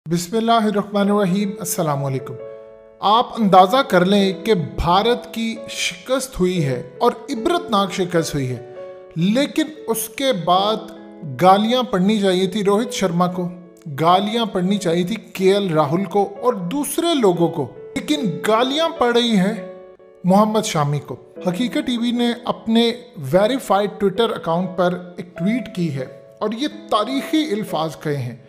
बिस्मिल्लाहिर्रहमानिर्रहीम। अस्सलाम वालेकुम। आप अंदाज़ा कर लें कि भारत की शिकस्त हुई है और इबरतनाक शिकस्त हुई है, लेकिन उसके बाद गालियां पड़नी चाहिए थी रोहित शर्मा को, गालियां पड़नी चाहिए थी केएल राहुल को और दूसरे लोगों को, लेकिन गालियां पड़ रही हैं मोहम्मद शामी को। हकीकत टीवी ने अपने वेरीफाइड ट्विटर अकाउंट पर एक ट्वीट की है और ये तारीखी अल्फाज कहे हैं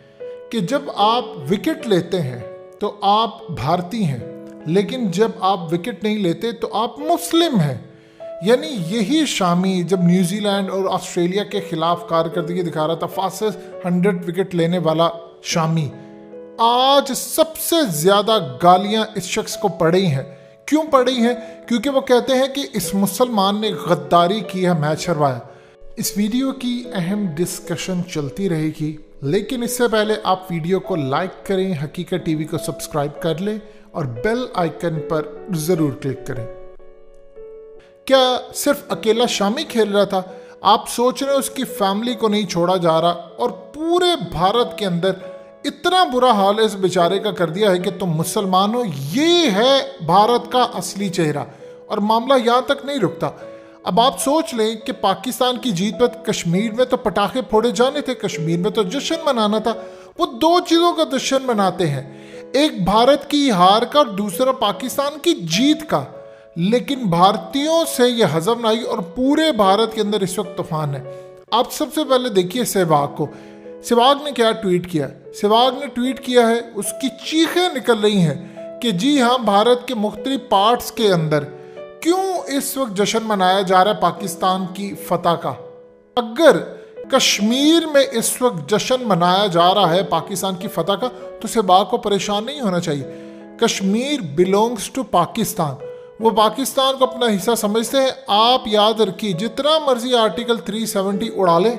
कि जब आप विकेट लेते हैं तो आप भारतीय हैं, लेकिन जब आप विकेट नहीं लेते तो आप मुस्लिम हैं। यानी यही शामी जब न्यूजीलैंड और ऑस्ट्रेलिया के खिलाफ कारकर्दगी दिखा रहा था, फास्टेस्ट 100 विकेट लेने वाला शामी, आज सबसे ज्यादा गालियां इस शख्स को पड़ी हैं। क्यों पड़ी हैं? क्योंकि वो कहते हैं कि इस मुसलमान ने गद्दारी की है, मैच हरवाया। इस वीडियो की अहम डिस्कशन चलती रहेगी, लेकिन इससे पहले आप वीडियो को लाइक करें, हकीकत टीवी को सब्सक्राइब कर लें और बेल आइकन पर ज़रूर क्लिक करें। क्या सिर्फ अकेला शामी खेल रहा था? आप सोच रहे हैं उसकी फैमिली को नहीं छोड़ा जा रहा और पूरे भारत के अंदर इतना बुरा हाल इस बेचारे का कर दिया है कि तुम मुसलमान हो। ये है भारत का असली चेहरा और मामला यहाँ तक नहीं रुकता। अब आप सोच लें कि पाकिस्तान की जीत पर कश्मीर में तो पटाखे फोड़े जाने थे, कश्मीर में तो जश्न मनाना था। वो दो चीज़ों का जश्न मनाते हैं, एक भारत की हार का और दूसरा पाकिस्तान की जीत का, लेकिन भारतीयों से ये हजम नहीं और पूरे भारत के अंदर इस वक्त तूफान है। आप सबसे पहले देखिए सहवाग को। सहवाग ने क्या ट्वीट किया? सहवाग ने ट्वीट किया है, उसकी चीखें निकल रही हैं कि जी हाँ, भारत के मुख्तलिफ पार्ट्स के अंदर क्यों इस वक्त जश्न मनाया जा रहा है पाकिस्तान की फतह का। अगर कश्मीर में इस वक्त जश्न मनाया जा रहा है पाकिस्तान की फतह का, तो सहवाग को परेशान नहीं होना चाहिए। कश्मीर बिलोंग्स टू पाकिस्तान, वो पाकिस्तान को अपना हिस्सा समझते हैं। आप याद रखिए, जितना मर्जी आर्टिकल 370 उड़ा ले,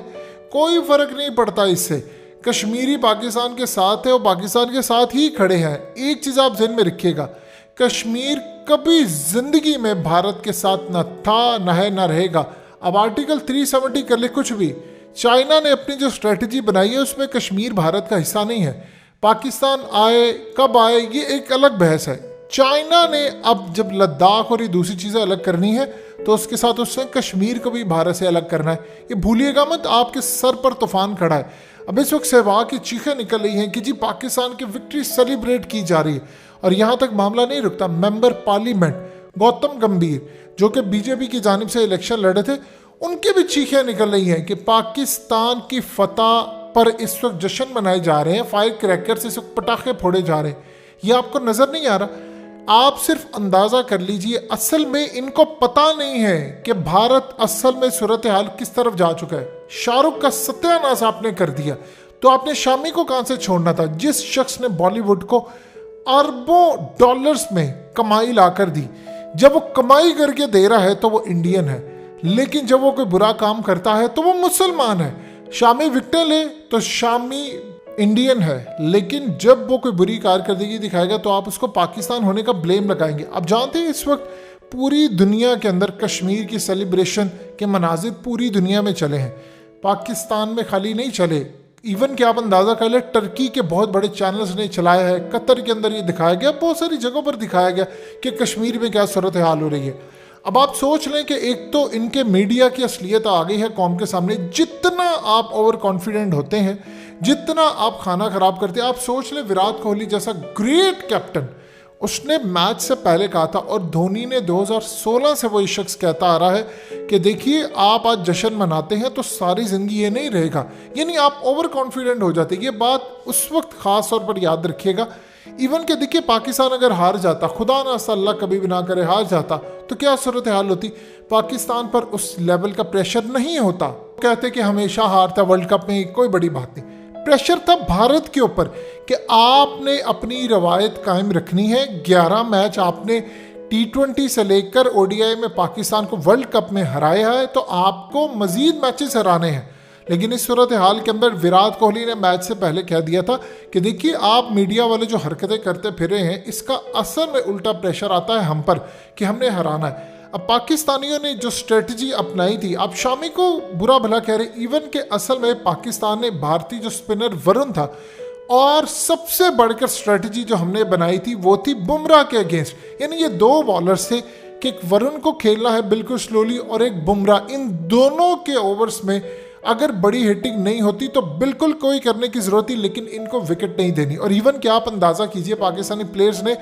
कोई फर्क नहीं पड़ता इससे। कश्मीरी पाकिस्तान के साथ है और पाकिस्तान के साथ ही खड़े हैं। एक चीज़ आप ध्यान में रखिएगा, कश्मीर कभी जिंदगी में भारत के साथ न था, न है, न रहेगा। अब आर्टिकल 370 कर ले कुछ भी, चाइना ने अपनी जो स्ट्रेटजी बनाई है उसमें कश्मीर भारत का हिस्सा नहीं है। पाकिस्तान आए कब आए ये एक अलग बहस है। चाइना ने अब जब लद्दाख और ये दूसरी चीज़ें अलग करनी है तो उसके साथ उसने कश्मीर को भी भारत से अलग करना है। ये भूलिएगा मत, आपके सर पर तूफान खड़ा है। अब इस वक्त सहवाग की चीखें निकल रही हैं कि जी पाकिस्तान की विक्ट्री सेलिब्रेट की जा रही है और यहाँ तक मामला नहीं रुकता। मेंबर पार्लियामेंट गौतम गंभीर, जो कि बीजेपी की जानिब से इलेक्शन लड़े थे, उनकी भी चीखें निकल रही हैं कि पाकिस्तान की फतह पर इस वक्त जश्न मनाए जा रहे हैं, फायर क्रैकर्स इस वक्त पटाखे फोड़े जा रहे हैं। ये आपको नजर नहीं आ रहा? आप सिर्फ अंदाजा कर लीजिए, असल में इनको पता नहीं है कि भारत असल में सूरत हाल किस तरफ जा चुका है। शाहरुख का सत्यानाश आपने कर दिया, तो आपने शामी को कहां से छोड़ना था, जिस शख्स ने बॉलीवुड को अरबों डॉलर्स में कमाई लाकर दी। जब वो कमाई करके दे रहा है तो वो इंडियन है, लेकिन जब वो कोई बुरा काम करता है तो वो मुसलमान है। शामी विकेट ले तो शामी इंडियन है, लेकिन जब वो कोई बुरी कारकर्दगी दिखाएगा तो आप उसको पाकिस्तान होने का ब्लेम लगाएंगे। आप जानते हैं इस वक्त पूरी दुनिया के अंदर कश्मीर की सेलिब्रेशन के मनाजिर पूरी दुनिया में चले हैं, पाकिस्तान में खाली नहीं चले। इवन कि आप अंदाज़ा कर ले, टर्की के बहुत बड़े चैनल्स ने चलाया है, कतर के अंदर ये दिखाया गया, बहुत सारी जगहों पर दिखाया गया कि कश्मीर में क्या सूरत हाल हो रही है। अब आप सोच लें कि एक तो इनके मीडिया की असलियत आ गई है कौम के सामने। जितना आप ओवर कॉन्फिडेंट होते हैं, जितना आप खाना खराब करते हैं। आप सोच लें, विराट कोहली जैसा ग्रेट कैप्टन, उसने मैच से पहले कहा था और धोनी ने 2016 से वो शख्स कहता आ रहा है कि देखिए आप आज जश्न मनाते हैं तो सारी जिंदगी ये नहीं रहेगा। यानी आप ओवर कॉन्फिडेंट हो जाते। ये बात उस वक्त खास तौर पर याद रखिएगा। इवन के देखिए पाकिस्तान अगर हार जाता, खुदा ना अल्लाह कभी भी ना करे हार जाता, तो क्या सूरत हाल होती? पाकिस्तान पर उस लेवल का प्रेशर नहीं होता। कहते कि हमेशा हारता वर्ल्ड कप में, कोई बड़ी बात नहीं। प्रेशर था भारत के ऊपर कि आपने अपनी रवायत कायम रखनी है। 11 मैच आपने T20 से लेकर ODI में पाकिस्तान को वर्ल्ड कप में हराया है, तो आपको मजीद मैचेस हराने हैं। लेकिन इस सूरत हाल के अंदर विराट कोहली ने मैच से पहले कह दिया था कि देखिए आप मीडिया वाले जो हरकतें करते फिरे हैं, इसका असल में उल्टा प्रेशर आता है हम पर कि हमने हराना है। अब पाकिस्तानियों ने जो स्ट्रेटजी अपनाई थी, आप शामी को बुरा भला कह रहे, इवन के असल में पाकिस्तान ने भारतीय जो स्पिनर वरुण था और सबसे बढ़कर स्ट्रेटजी जो हमने बनाई थी वो थी बुमराह के अगेंस्ट, यानी ये दो बॉलर्स थे कि एक वरुण को खेलना है बिल्कुल स्लोली और एक बुमराह, इन दोनों के ओवर्स में अगर बड़ी हिटिंग नहीं होती तो बिल्कुल कोई करने की जरूरत ही, लेकिन इनको विकेट नहीं देनी। और इवन क्या आप अंदाजा कीजिए पाकिस्तानी प्लेयर्स ने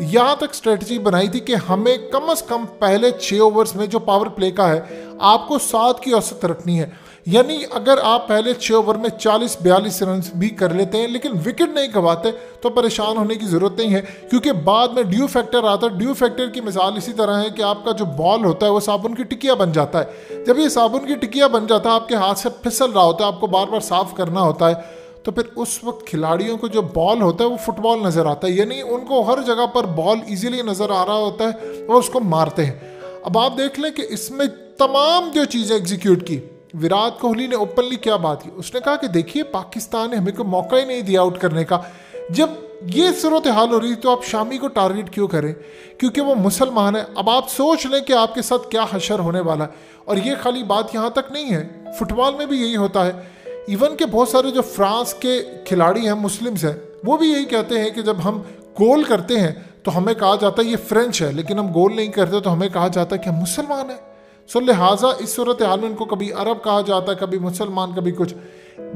यहाँ तक स्ट्रेटजी बनाई थी कि हमें कम से कम पहले 6 ओवर्स में जो पावर प्ले का है आपको 7 की औसत रखनी है, यानी अगर आप पहले 6 ओवर में 40-42 रन भी कर लेते हैं लेकिन विकेट नहीं गंवाते तो परेशान होने की ज़रूरत नहीं है, क्योंकि बाद में ड्यू फैक्टर आता है। ड्यू फैक्टर की मिसाल इसी तरह है कि आपका जो बॉल होता है वो साबुन की टिकिया बन जाता है। जब ये साबुन की टिकिया बन जाता है आपके हाथ से फिसल रहा होता है, आपको बार बार साफ करना होता है, तो फिर उस वक्त खिलाड़ियों को जो बॉल होता है वो फुटबॉल नज़र आता है, यानी उनको हर जगह पर बॉल ईजिली नज़र आ रहा होता है और उसको मारते हैं। अब आप देख लें कि इसमें तमाम जो चीज़ें एग्जीक्यूट की, विराट कोहली ने ओपनली क्या बात की, उसने कहा कि देखिए पाकिस्तान ने हमें को मौका ही नहीं दिया आउट करने का। जब ये सूरत हाल हो रही तो आप शामी को टारगेट क्यों करें, क्योंकि वो मुसलमान है। अब आप सोच लें कि आपके साथ क्या हशर होने वाला है। और ये खाली बात यहाँ तक नहीं है, फुटबॉल में भी यही होता है। इवन के बहुत सारे जो फ्रांस के खिलाड़ी हैं, मुस्लिम्स हैं, वो भी यही कहते हैं कि जब हम गोल करते हैं तो हमें कहा जाता है ये फ्रेंच है, लेकिन हम गोल नहीं करते तो हमें कहा जाता है कि हम मुसलमान हैं। सो लिहाजा इस सूरत हाल में इनको कभी अरब कहा जाता है, कभी मुसलमान, कभी कुछ।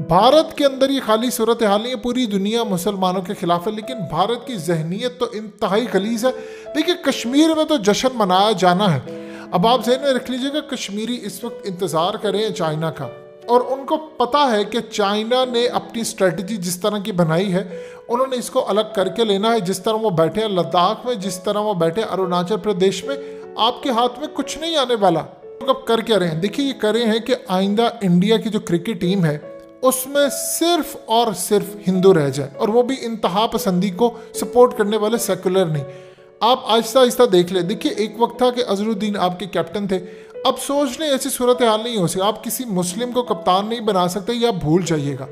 भारत के अंदर ये खाली सूरत हाल नहीं है, पूरी दुनिया मुसलमानों के खिलाफ है, लेकिन भारत की जहनीत तो इंतहाई गलीज है। देखिए कश्मीर में तो जश्न मनाया जाना है। अब आप ज़हन में रख लीजिएगा, कश्मीरी इस वक्त इंतज़ार करें चाइना का, और उनको पता है कि चाइना ने अपनी स्ट्रेटजी जिस तरह की बनाई है उन्होंने इसको अलग करके लेना है। जिस तरह वो बैठे हैं लद्दाख में, जिस तरह वो बैठे अरुणाचल प्रदेश में, आपके हाथ में कुछ नहीं आने वाला। अब कर क्या रहे हैं, देखिए ये कर रहे हैं कि आइंदा इंडिया की जो क्रिकेट टीम है उसमें सिर्फ और सिर्फ हिंदू रह जाए, और वो भी इंतहा पसंदी को सपोर्ट करने वाले, सेकुलर नहीं। आप आहिस्ता आहिस्ता देख ले। देखिए एक वक्त था कि अजरुद्दीन आपके कैप्टन थे, अब सोच लें ऐसी सूरत हाल नहीं हो सकती। आप किसी मुस्लिम को कप्तान नहीं बना सकते, या भूल जाइएगा।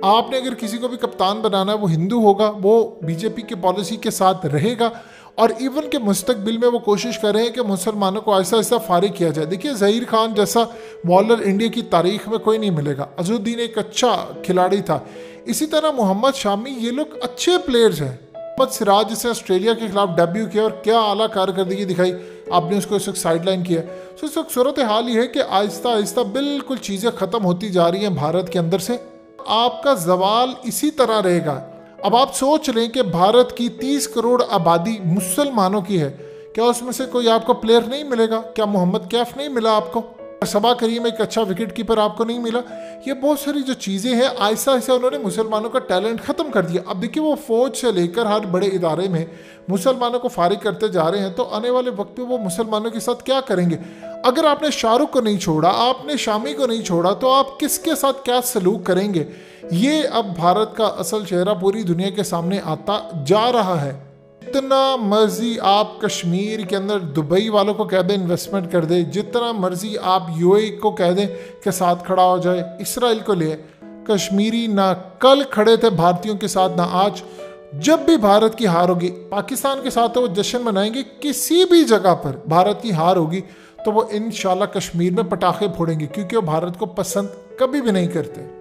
आपने अगर किसी को भी कप्तान बनाना है वो हिंदू होगा, वो बीजेपी की पॉलिसी के साथ रहेगा, और इवन के मुस्तकबिल में वो कोशिश कर रहे हैं कि मुसलमानों को ऐसा ऐसा फारिग किया जाए। देखिए ज़हीर खान जैसा बॉलर इंडिया की तारीख में कोई नहीं मिलेगा। अजरुद्दीन एक अच्छा खिलाड़ी था, इसी तरह मोहम्मद शामी, ये लोग अच्छे प्लेयर्स हैं। मोहम्मद सिराज जिसने ऑस्ट्रेलिया के खिलाफ डेब्यू किया और क्या आला कारकर्दगी दिखाई, आपने उसको इस वक्त साइडलाइन किया। तो इस वक्त सूरत हाल ये है कि आहिस्ता आहिस्ता बिल्कुल चीज़ें ख़त्म होती जा रही हैं भारत के अंदर से। आपका जवाल इसी तरह रहेगा। अब आप सोच लें कि भारत की 30 करोड़ आबादी मुसलमानों की है, क्या उसमें से कोई आपको प्लेयर नहीं मिलेगा? क्या मोहम्मद कैफ नहीं मिला आपको? सबा करीम एक अच्छा विकेट कीपर आपको नहीं मिला? ये बहुत सारी जो चीज़ें हैं आहिस्ता आहिस्ता उन्होंने मुसलमानों का टैलेंट ख़त्म कर दिया। अब देखिए वो फ़ौज से लेकर हर बड़े इदारे में मुसलमानों को फारिग करते जा रहे हैं, तो आने वाले वक्त में वो मुसलमानों के साथ क्या करेंगे? अगर आपने शाहरुख को नहीं छोड़ा, आपने शामी को नहीं छोड़ा, तो आप किसके साथ क्या सलूक करेंगे? ये अब भारत का असल चेहरा पूरी दुनिया के सामने आता जा रहा है। जितना मर्जी आप कश्मीर के अंदर दुबई वालों को कह दें इन्वेस्टमेंट कर दे, जितना मर्जी आप यूएई को कह दें के साथ खड़ा हो जाए, इसराइल को ले, कश्मीरी ना कल खड़े थे भारतीयों के साथ ना आज। जब भी भारत की हार होगी, पाकिस्तान के साथ तो वो जश्न मनाएंगे, किसी भी जगह पर भारत की हार होगी तो वो इंशाल्लाह कश्मीर में पटाखे फोड़ेंगे, क्योंकि वो भारत को पसंद कभी भी नहीं करते।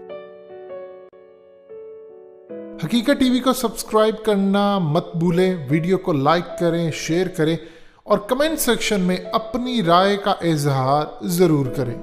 हकीकत टीवी को सब्सक्राइब करना मत भूलें, वीडियो को लाइक करें, शेयर करें और कमेंट सेक्शन में अपनी राय का इजहार ज़रूर करें।